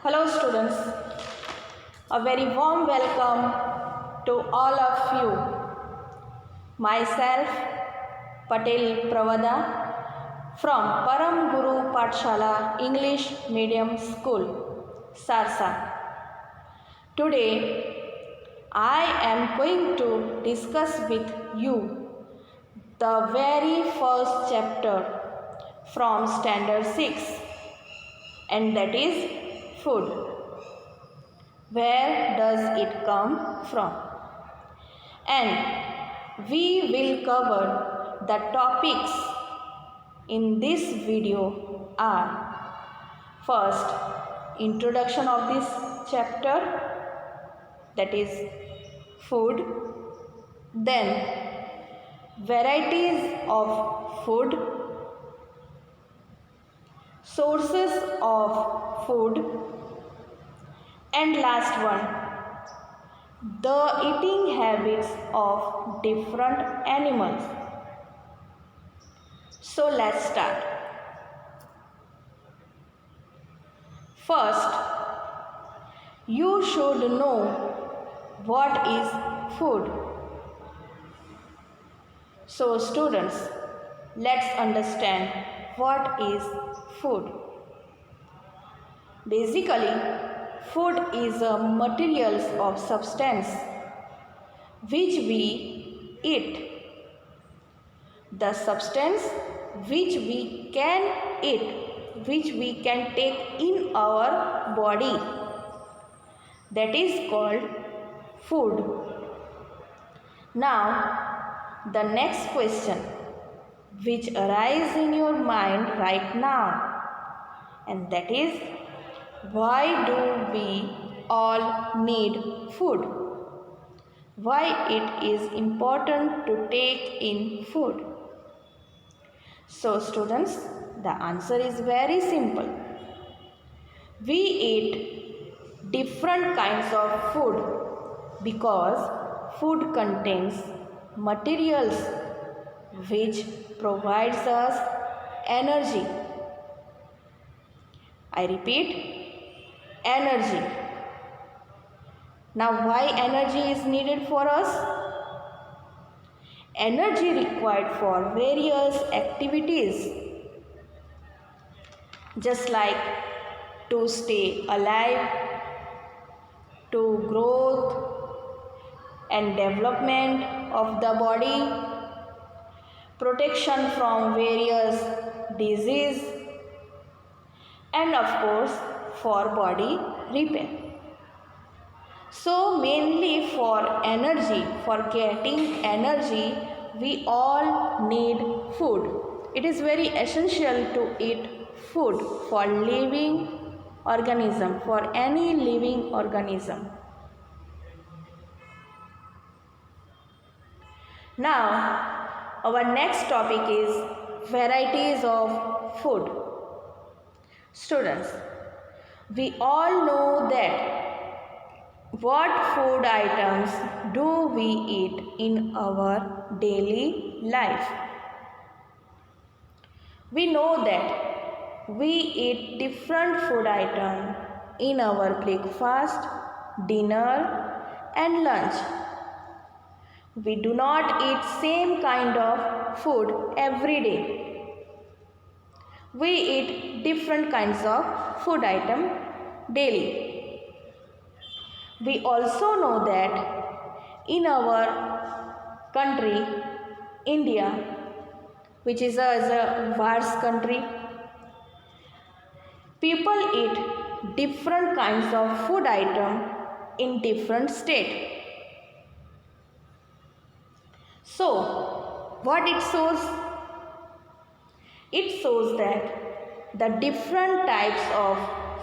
Hello students, a very warm welcome to all of you. Myself Patel Pravada from Param Guru Pathshala English Medium School, Sarsa. Today I am going to discuss with you the very first chapter from Standard 6, and that is food. Where does it come from? And we will cover the topics in this video are: first, introduction of this chapter, that is food. Then varieties of food, sources of food, and last one, the eating habits of different animals. So let's start. First, you should know what is food. So students, let's understand what is food. Basically, food is a materials of substance which we eat. The substance which we can eat, which we can take in our body, that is called food. Now, the next question which arises in your mind right now, and that is, why do we all need food? Why it is important to take in food? So students, the answer is very simple. We eat different kinds of food because food contains materials which provides us energy. I repeat, energy. Now, why energy is needed for us? Energy required for various activities, just like to stay alive, to growth and development of the body, protection from various disease, and of course for body repair. So mainly for energy, for getting energy, we all need food. It is very essential to eat food for living organism, for any living organism. Now, our next topic is varieties of food. Students, we all know that what food items do we eat in our daily life? We know that we eat different food items in our breakfast, dinner, and lunch. We do not eat same kind of food every day. We eat different kinds of food item daily. We also know that in our country, India, which is a vast country, people eat different kinds of food item in different state. So, what it shows? It shows that the different types of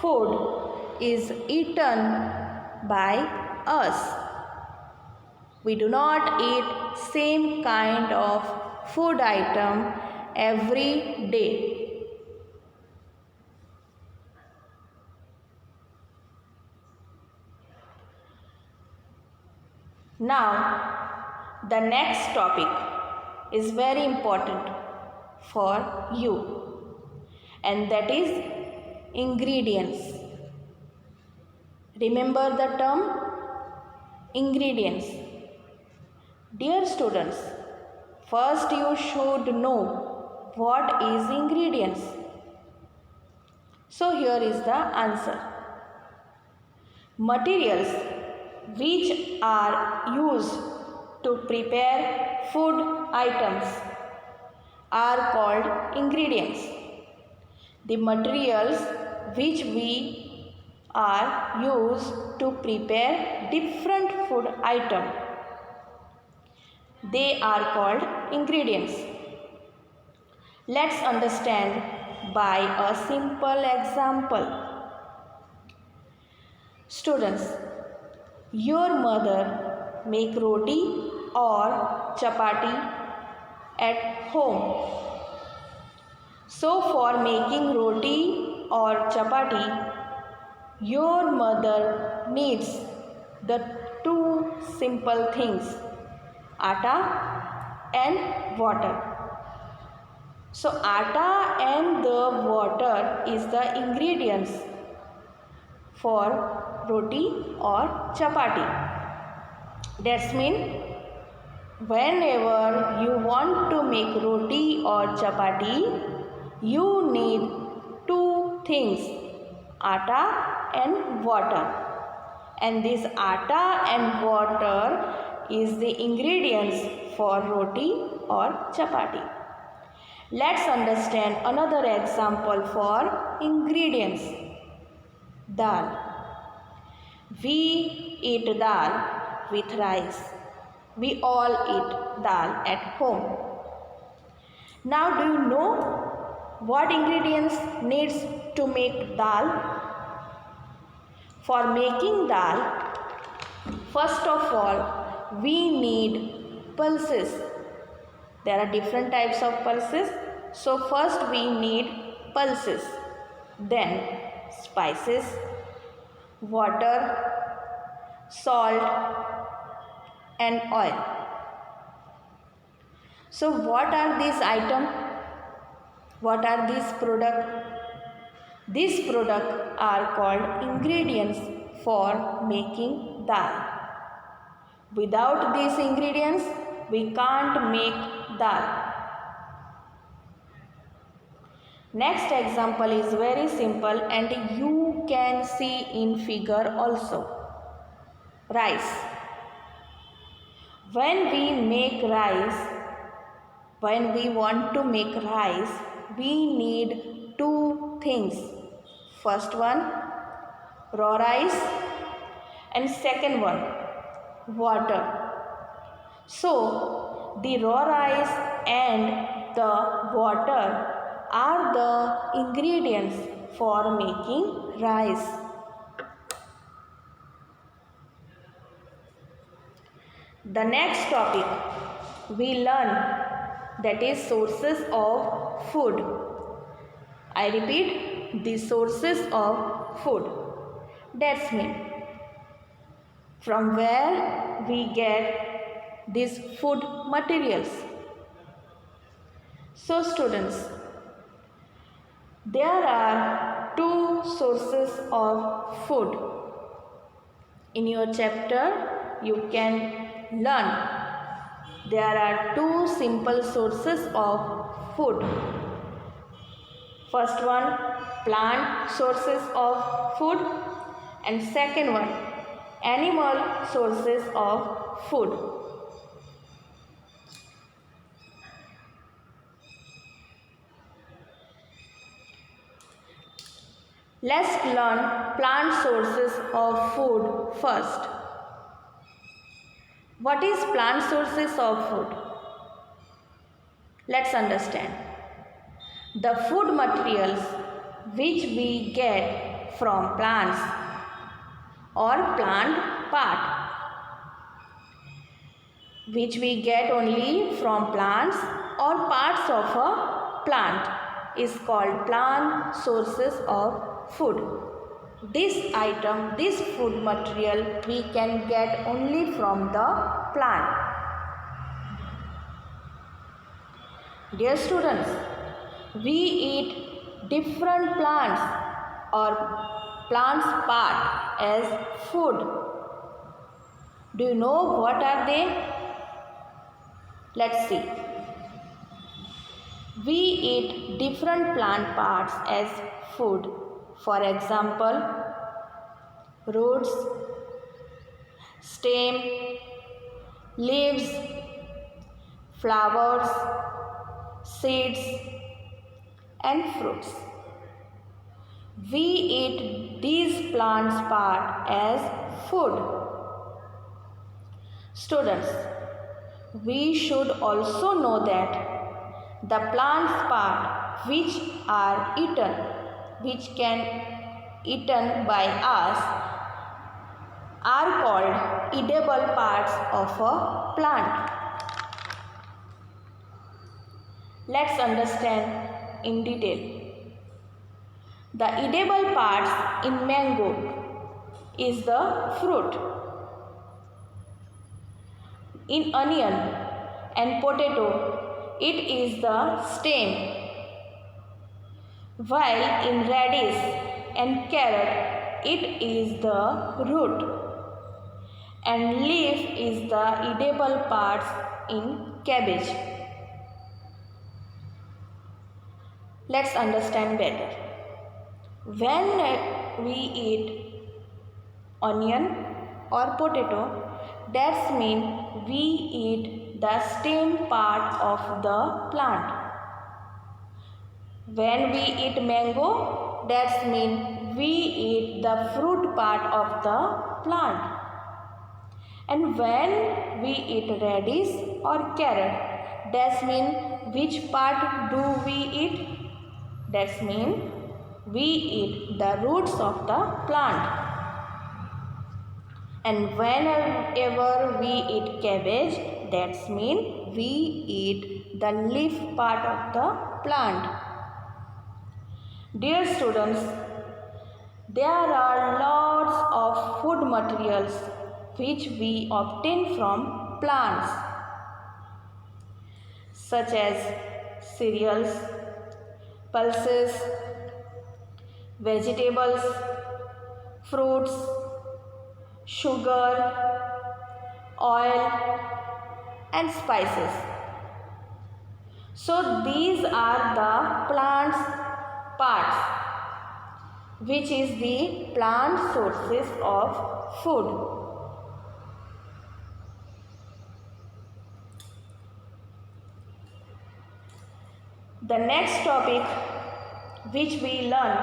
food is eaten by us. We do not eat same kind of food item every day. Now, the next topic is very important for you, and that is ingredients. Remember the term ingredients. Dear students, first you should know what is ingredients. So here is the answer. Materials which are used to prepare food items are called ingredients. The materials which we are used to prepare different food item, they are called ingredients. Let's understand by a simple example. Students, your mother make roti or chapati at home. So for making roti or chapati, your mother needs the two simple things, atta and water. So atta and the water is the ingredients for roti or chapati. That's mean whenever you want to make roti or chapati, you need two things, atta and water. And this atta and water is the ingredients for roti or chapati. Let's understand another example for ingredients. Dal. We eat dal with rice. We all eat dal at home. Now do you know what ingredients needs to make dal? For making dal, first of all, we need pulses. There are different types of pulses. So first we need pulses. Then spices, water, salt and oil. So what are these items? What are these products? These products are called ingredients for making dal. Without these ingredients, we can't make dal. Next example is very simple and you can see in figure also. Rice. When we want to make rice, we need two things. First one, raw rice, and second one, water. So the raw rice and the water are the ingredients for making rice. The next topic we learn, that is sources of food. I repeat, the sources of food. That's mean from where we get these food materials. So students, there are two sources of food. In your chapter, you can learn there are two simple sources of food. First one, plant sources of food, and second one, animal sources of food. Let's learn plant sources of food first. What is plant sources of food? Let's understand. The food materials which we get from plants or plant part, which we get only from plants or parts of a plant, is called plant sources of food. This item, this food material, we can get only from the plant. Dear students, we eat different plants or plants part as food. Do you know what are they? Let's see. We eat different plant parts as food. For example, roots, stem, leaves, flowers, seeds and fruits. We eat these plants part as food. Students, we should also know that the plants part which are eaten, which can eaten by us, are called edible parts of a plant. Let's understand in detail. The edible parts in mango is the fruit. In onion and potato, it is the stem. While in radish and carrot, it is the root. And leaf is the edible parts in cabbage. Let's understand better. When we eat onion or potato, that means we eat the stem part of the plant. When we eat mango, that means we eat the fruit part of the plant. And when we eat radish or carrot, that means which part do we eat? That means we eat the roots of the plant. And whenever we eat cabbage, that means we eat the leaf part of the plant. Dear students, there are lots of food materials which we obtain from plants, such as cereals, pulses, vegetables, fruits, sugar, oil and spices. So these are the plant's parts, which is the plant sources of food. The next topic which we learn,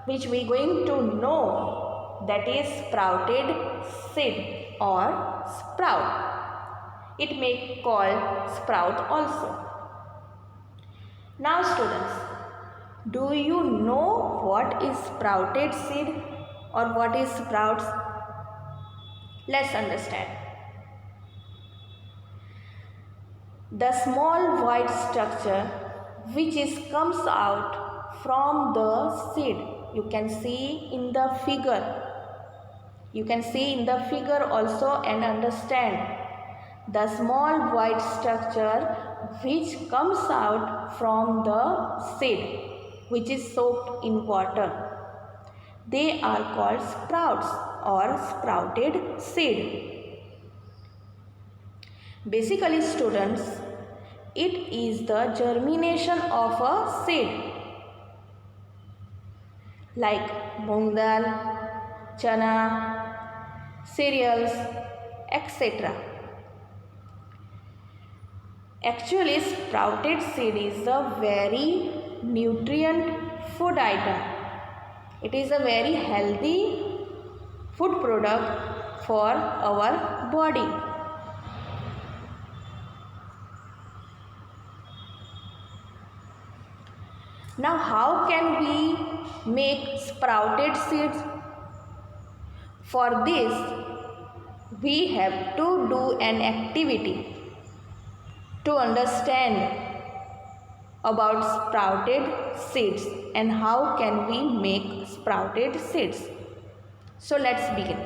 which we going to know, that is sprouted seed or sprout. It may called sprout also. Now students, do you know what is sprouted seed or what is sprouts? Let's understand. The small white structure which comes out from the seed, you can see in the figure. You can see in the figure also and understand. The small white structure which comes out from the seed, which is soaked in water, they are called sprouts or sprouted seed. Basically students, it is the germination of a seed like moong dal, chana, cereals, etc. Actually, sprouted seed is a very nutrient food item. It is a very healthy food product for our body. Now, how can we make sprouted seeds? For this, we have to do an activity to understand about sprouted seeds and how can we make sprouted seeds. So let's begin.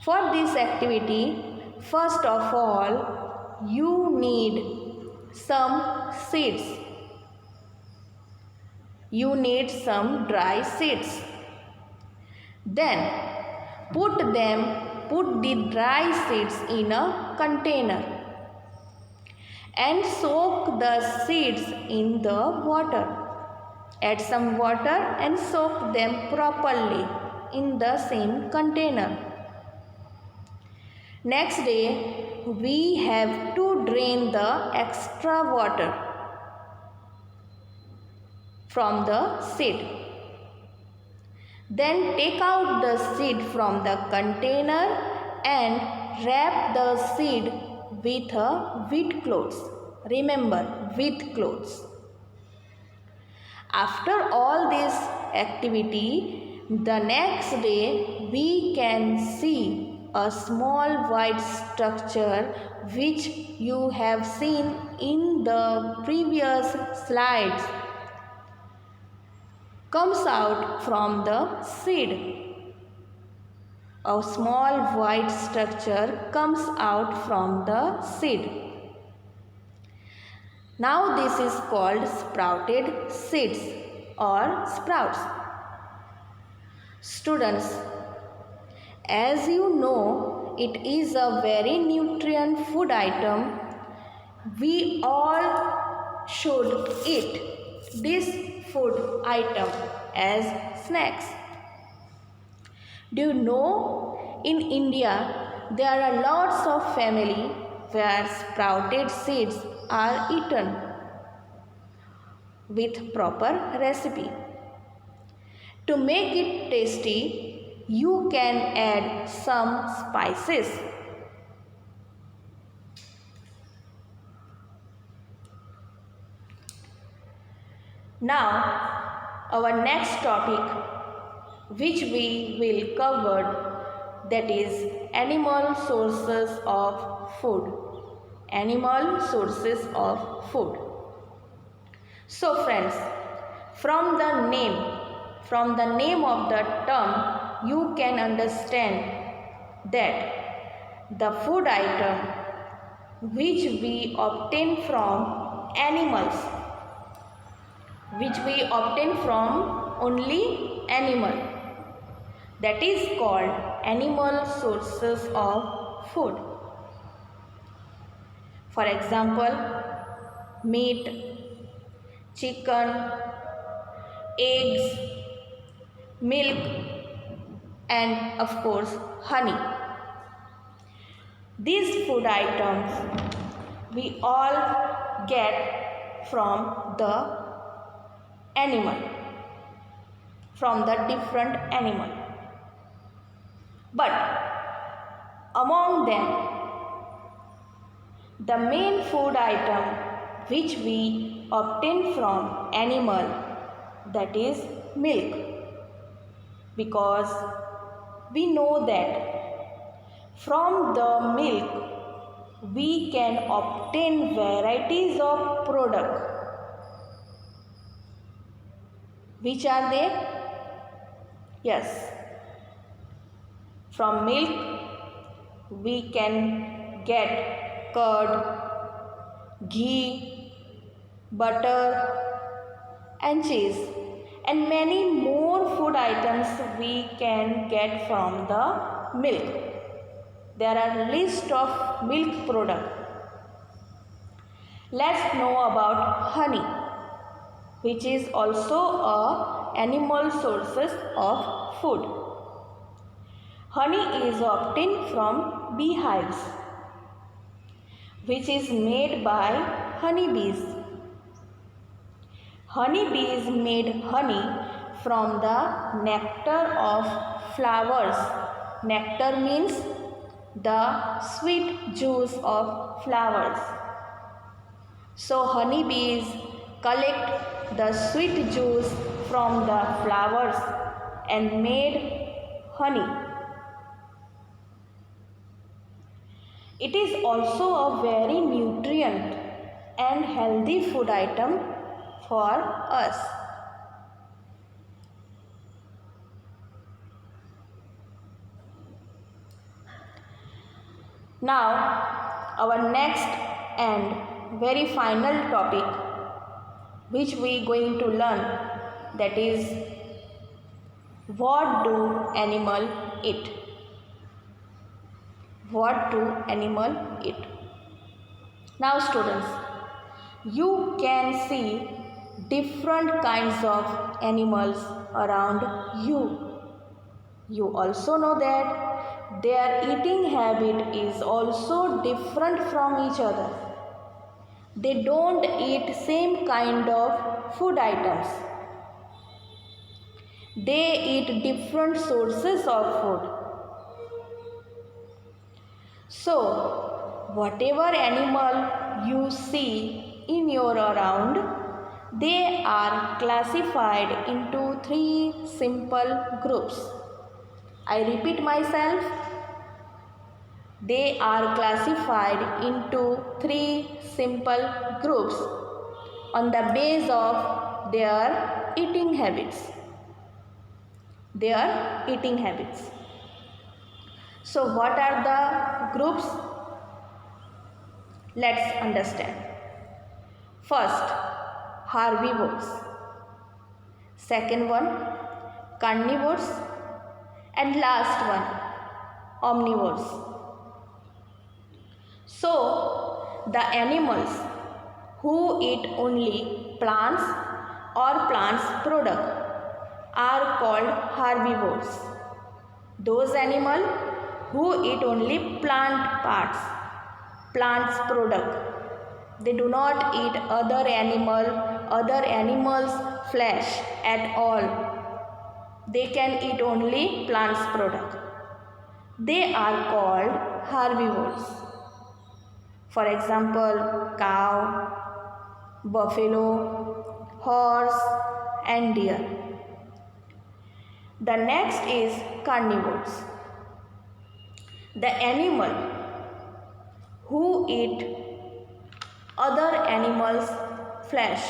For this activity, first of all, you need some seeds. You need some dry seeds. Then put the dry seeds in a container and soak the seeds in the water. Add some water and soak them properly in the same container. Next day, we have to drain the extra water from the seed. Then take out the seed from the container and wrap the seed with a wet cloth. Remember, wet clothes. After all this activity, the next day we can see a small white structure which you have seen in the previous slides comes out from the seed. A small white structure comes out from the seed. Now this is called sprouted seeds or sprouts. Students, as you know, it is a very nutrient food item. We all should eat this food item as snacks. Do you know, in India there are lots of family where sprouted seeds are eaten with proper recipe. To make it tasty, you can add some spices. Now, our next topic which we will cover, that is animal sources of food. Animal sources of food. So friends, from the name of the term, you can understand that the food item which we obtain from animals, which we obtain from only animal, that is called animal sources of food. For example, meat, chicken, eggs, milk, and of course honey. These food items we all get from the animal, from the different animal. But among them, the main food item which we obtain from animal, that is milk, because we know that from the milk we can obtain varieties of product. Which are they? Yes, from milk we can get curd, ghee, butter and cheese, and many more food items we can get from the milk. There are list of milk products. Let's know about honey, which is also a animal sources of food. Honey is obtained from beehives, which is made by honeybees. Honeybees made honey from the nectar of flowers. Nectar means the sweet juice of flowers. So honeybees collect the sweet juice from the flowers and made honey. It is also a very nutrient and healthy food item for us. Now, our next and very final topic which we going to learn, that is What do animal eat? What do animal eat? Now students, you can see different kinds of animals around you. You also know that their eating habit is also different from each other. They don't eat same kind of food items. They eat different sources of food. So, whatever animal you see in your around, they are classified into 3 simple groups. I repeat myself. They are classified into 3 simple groups on the basis of their eating habits. So what are the groups? Let's understand. First, herbivores. Second one, carnivores. And last one, omnivores. So, the animals who eat only plants or plants product are called herbivores. Those animals who eat only plant parts, plants product, they do not eat other animals flesh at all. They can eat only plants product. They are called herbivores. For example, cow, buffalo, horse and deer. The next is carnivores. The animal who eat other animals' flesh.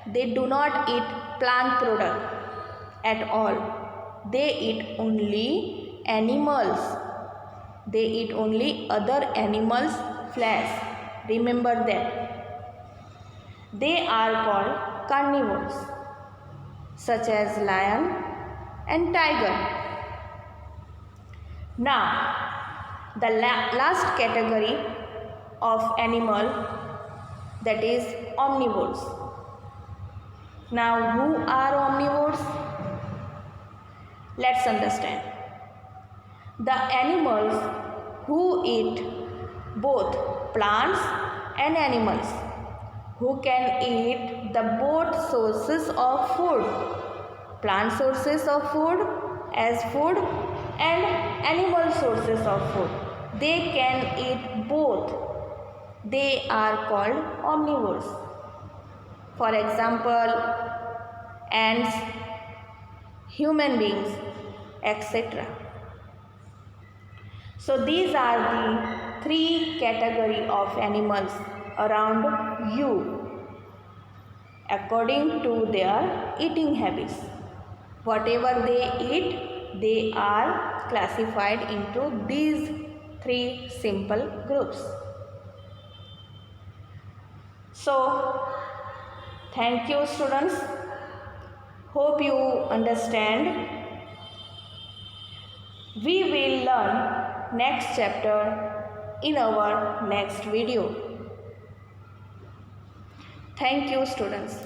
They do not eat plant product at all. They eat only animals. They eat only other animals' flesh. Remember that. They are called carnivores, such as lion and tiger. Now, the last category of animal, that is omnivores. Now, who are omnivores? Let's understand. The animals who eat both plants and animals, who can eat the both sources of food, plant sources of food as food and animal sources of food. They can eat both. They are called omnivores. For example, ants, human beings, etc. So these are the 3 categories of animals around you according to their eating habits. Whatever they eat, they are classified into these 3 simple groups. So, thank you students. Hope you understand. We will learn next chapter in our next video. Thank you students.